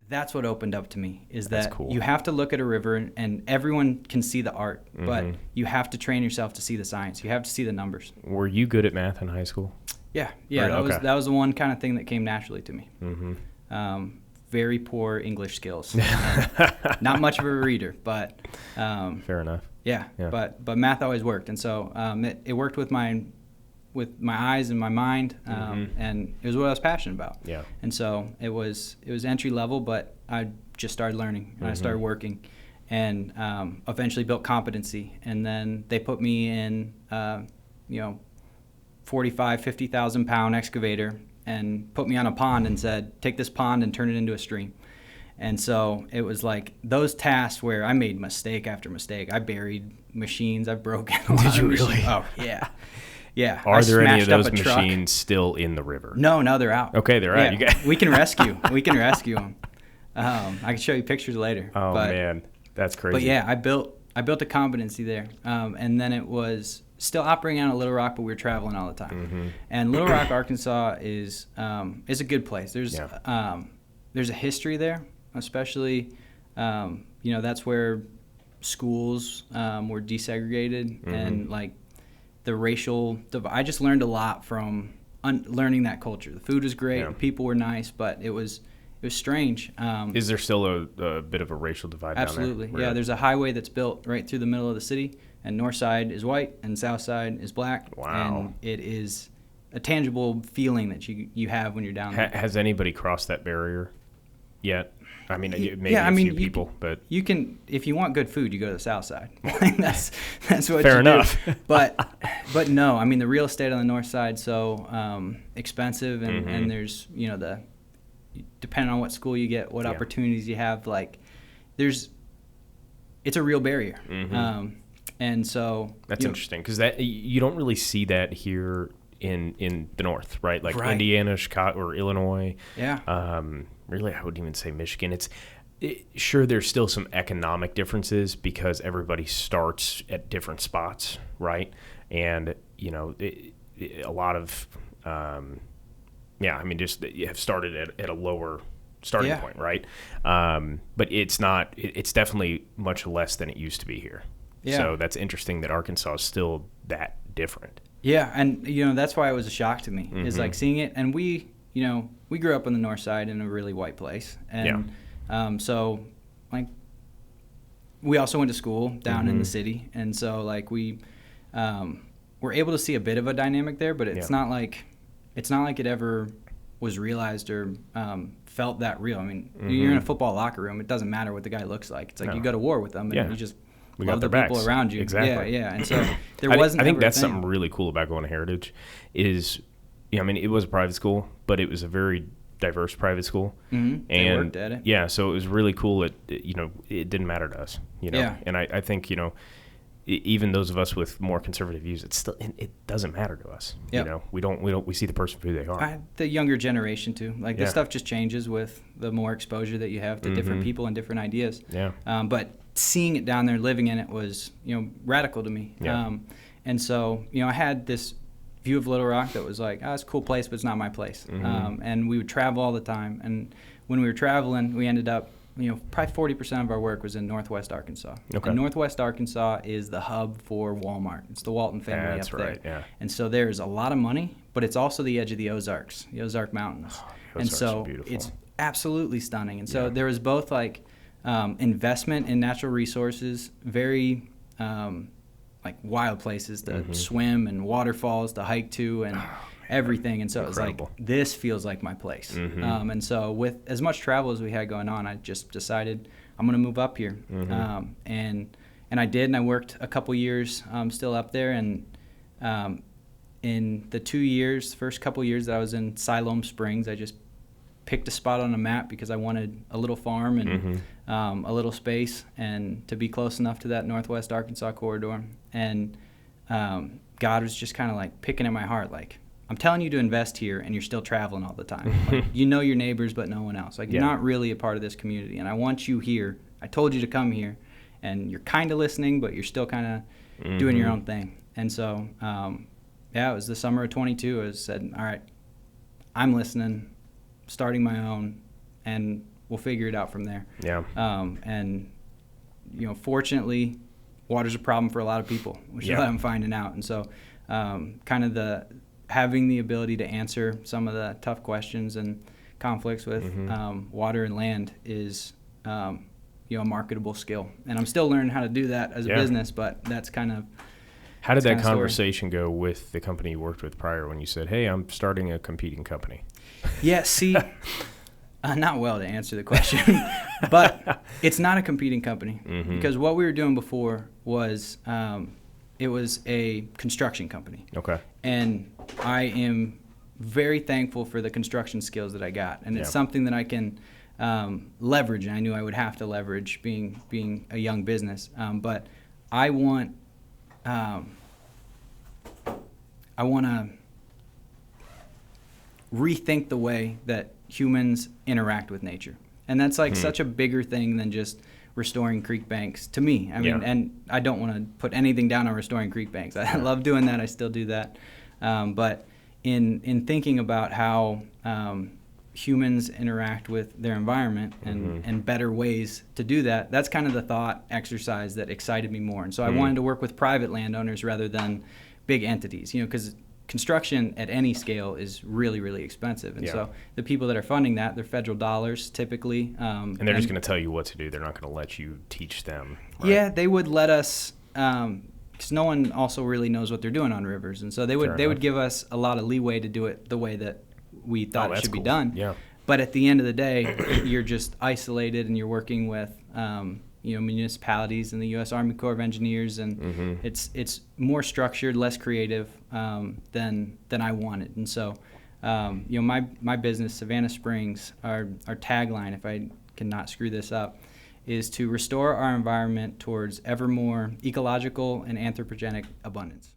That's what opened up to me, is That's that cool. you have to look at a river and everyone can see the art, but Mm-hmm. you have to train yourself to see the science. You have to see the numbers. Were you good at math in high school? Yeah. Right, okay. That was the one kind of thing that came naturally to me. Mm-hmm. Very poor English skills. Not much of a reader, but Fair enough. yeah. But math always worked, and so it worked with my eyes and my mind, and it was what I was passionate about. Yeah. And so it was entry level, but I just started learning and I started working, and eventually built competency. And then they put me in, 45, 50,000 pound excavator and put me on a pond and said, take this pond and turn it into a stream. And so it was like those tasks where I made mistake after mistake. I buried machines. I've broken a lot Did you of really? machines. Oh, yeah. Yeah. Are there any of smashed up those a truck. machines still in the river? No, they're out. Okay, they're out. Yeah, we can rescue. We can rescue them. I can show you pictures later. Oh, man. That's crazy. But yeah, I built a competency there, and then it was still operating out of Little Rock, but we were traveling all the time. Mm-hmm. And Little Rock, Arkansas is a good place. There's a history there, especially that's where schools were desegregated, and like the racial I just learned a lot from learning that culture. The food was great, the people were nice, but it was strange. Is there still a bit of a racial divide absolutely down there? Yeah, there's a highway that's built right through the middle of the city, and north side is white and south side is black. Wow. And it is a tangible feeling that you have when you're down there. Has anybody crossed that barrier yet? I mean, maybe a few people, but you can, if you want good food, you go to the south side. that's what fair you enough. do. But no, I mean, the real estate on the north side so expensive, and there's depending on what school you get, what opportunities you have, like it's a real barrier. And so that's interesting, because that you don't really see that here in the north, right? Like Indiana, Chicago, or Illinois. Yeah. Really, I wouldn't even say Michigan. Sure, there's still some economic differences because everybody starts at different spots, right? And a lot of just you have started at a lower starting point, right? But it's not. It's definitely much less than it used to be here. Yeah. So that's interesting that Arkansas is still that different. Yeah, and that's why it was a shock to me. Is like seeing it, and we grew up on the north side in a really white place, and so like we also went to school down in the city, and so like we were able to see a bit of a dynamic there, but it's not like it ever was realized or felt that real. I mean, you're in a football locker room. It doesn't matter what the guy looks like. It's like you go to war with them, and you just love the people around you. Exactly. Yeah. And so I think that's something really cool about going to Heritage is, it was a private school, but it was a very diverse private school. Mm-hmm. They worked at it. Yeah, so it was really cool. It didn't matter to us, Yeah. And I think, even those of us with more conservative views, it doesn't matter to us. Yep. We see the person for who they are. The younger generation too. Like this stuff just changes with the more exposure that you have to different people and different ideas. Yeah. But seeing it down there, living in it was, radical to me. Yeah. And so, I had this view of Little Rock that was like, it's a cool place, but it's not my place. And we would travel all the time. And when we were traveling, we ended up, probably 40% of our work was in Northwest Arkansas. Okay. And Northwest Arkansas is the hub for Walmart. It's the Walton family That's up there. right, yeah. And so there's a lot of money, but it's also the edge of the Ozarks, the Ozark Mountains. Ozarks and so are beautiful. It's absolutely stunning. And so there was both like investment in natural resources, very like wild places to swim and waterfalls to hike to and everything. And so Incredible. It was like, this feels like my place. And so with as much travel as we had going on, I just decided I'm going to move up here. And I did, and I worked a couple years still up there. And in the first couple years that I was in Siloam Springs, I just picked a spot on a map because I wanted a little farm and a little space and to be close enough to that Northwest Arkansas corridor. And God was just kind of like picking at my heart, like, I'm telling you to invest here, and you're still traveling all the time. Like, your neighbors, but no one else. Like, you're not really a part of this community, and I want you here. I told you to come here, and you're kind of listening, but you're still kind of doing your own thing. And so, it was the summer of 22. I said, all right, I'm listening, starting my own, and we'll figure it out from there. Yeah. And fortunately, water's a problem for a lot of people, which is what I'm finding out. And so, kind of having the ability to answer some of the tough questions and conflicts with water and land is a marketable skill. And I'm still learning how to do that as a business, but that's kind of. How did that conversation go with the company you worked with prior when you said, hey, I'm starting a competing company? Yeah, see, not well to answer the question, but it's not a competing company because what we were doing before was it was a construction company. Okay. And I am very thankful for the construction skills that I got. And it's something that I can leverage, and I knew I would have to leverage being a young business. But I want to rethink the way that humans interact with nature. And that's like such a bigger thing than just restoring creek banks to me. I mean, and I don't want to put anything down on restoring creek banks. I love doing that. I still do that. But in thinking about how humans interact with their environment and better ways to do that, that's kind of the thought exercise that excited me more. And so I wanted to work with private landowners rather than big entities, because construction at any scale is really, really expensive. And so the people that are funding that, they're federal dollars typically. And they're just going to tell you what to do. They're not going to let you teach them. Right? Yeah, they would let us, because no one also really knows what they're doing on rivers. And so they would give us a lot of leeway to do it the way that we thought it should be done. Yeah. But at the end of the day, you're just isolated and you're working with municipalities and the U.S. Army Corps of Engineers, and it's more structured, less creative than I wanted. And so, my business, Savannah Springs, our tagline, if I cannot screw this up, is to restore our environment towards ever more ecological and anthropogenic abundance.